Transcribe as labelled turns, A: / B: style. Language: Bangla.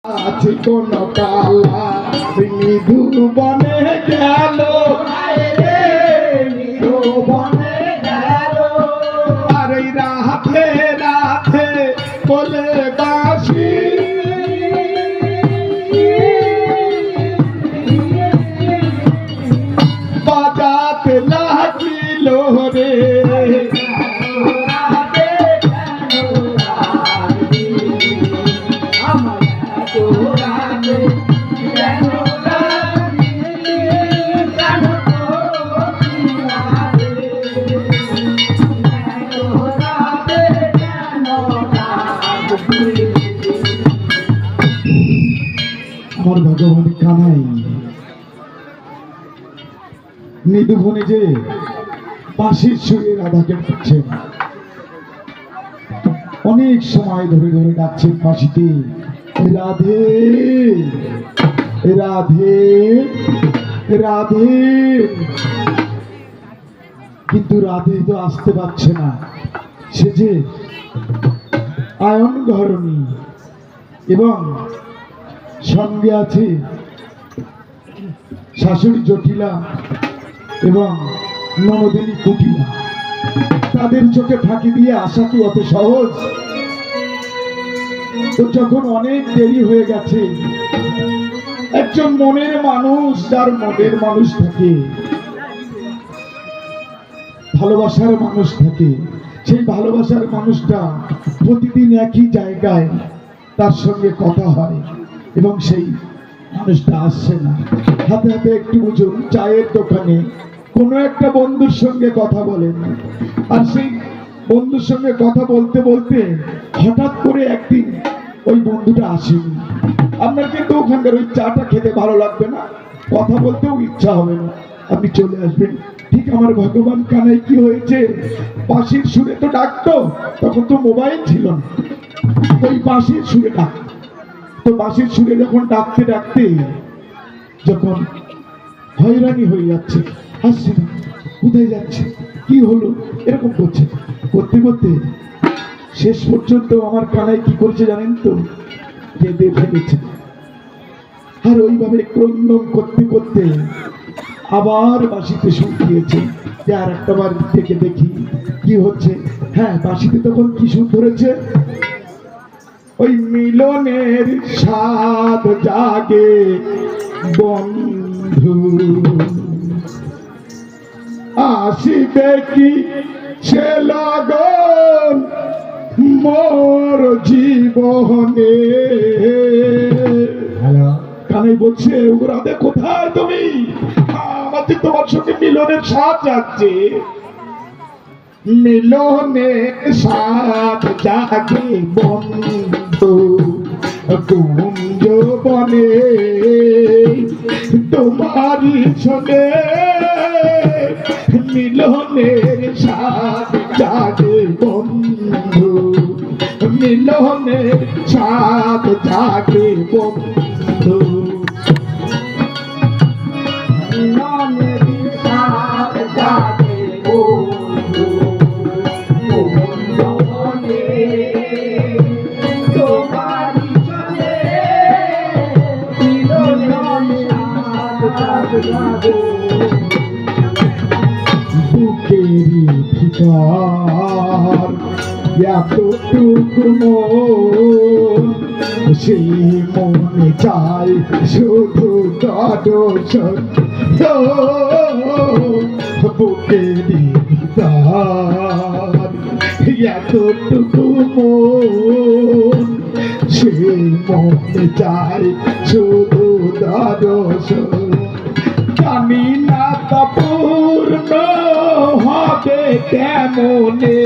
A: আছে কোন কালা মৃদু বনে গেল মৃদু বনে গেল আর রাতে রাতে বলে বাঁশি বাজাতে লাগিল রে আমার ভগবান কানাই নিদুবনে যে বাঁশির সুরে রাধাকে ডাকছেন, অনেক সময় ধরে ধরে ডাকছেন বাঁশিতে, রাধে রাধে রাধে, কিন্তু রাধে তো আসতে পারছে না। সে যে আয়ন ঘরণী এবং সঙ্গে আছে শাশুড়ি জটিলা এবং ননদিনী কুটিলা, তাদের চোখে ফাঁকি দিয়ে আসা কি অত সহজ? তো যখন অনেক দেরি হয়ে গেছে, একজন মনের মানুষ, যার মনের মানুষ থাকে, ভালোবাসার মানুষ থাকে, সেই ভালোবাসার মানুষটা প্রতিদিন একই জায়গায় তার সঙ্গে কথা হয় এবং সেই মানুষটা আসছে না। হাতে হাতে একটু বুঝুন, চায়ের দোকানে কোনো একটা বন্ধুর সঙ্গে কথা বলেন, আর সেই বন্ধুর সঙ্গে কথা বলতে বলতে হঠাৎ করে একদিন ওই বন্ধুটা আসেনি। আপনার কিন্তু ওখানকার ওই চাটা খেতে ভালো লাগবে না, কথা বলতেও ইচ্ছা হবে না, আপনি চলে আসবেন। ঠিক আমার ভগবান কানাই কি হয়েছে, বাঁশির সুরে তো ডাকতো, তখন তো মোবাইল ছিল না, ওই বাঁশির সুরে ডাকতো। তো বাঁশির সুরে যখন ডাকতে ডাকতে যখন হয়রানি হয়ে যাচ্ছে, আসছে না, কোথায় যাচ্ছে, কি হলো, এরকম করছে, করতে করতে শেষ পর্যন্ত আমার কানাই কি করেছে জানেন তো, কেঁদে ফেলেছে। আর ওইভাবে ক্রন্দন করতে করতে আবার বাঁশিতে সুর দিয়েছে যে আর একটা বার থেকে দেখি কি হচ্ছে। হ্যাঁ, বাঁশিতে তখন কি সুর ধরেছে, ওই মিলনের স্বাদ জাগে বন্ধু, আসিবে কি সে লগন মোর জীবনে। কানাই বলছে, রাধে কোথায় তুমি, আমাদের তোমার সঙ্গে মিলনের স্বাদ যাচ্ছে। মিলনের স্বাদ জাগে বন্ধু কুঞ্জ বনে, তোমারই শোনে মিলনের স্বাদ জাগে বন্ধু, মিলনের স্বাদ জাগে বন্ধু, মিলনের স্বাদ জাগে বন্ধু, বুকেরি ভিতর এতটুকু মন, সেই মনে চাই শুধু দর্শন। বুকেরি ভিতর এতটুকু মন, সেই মনে চাই শুধু দর্শন। জানি না তা পূর্ণ হবে কেমনে,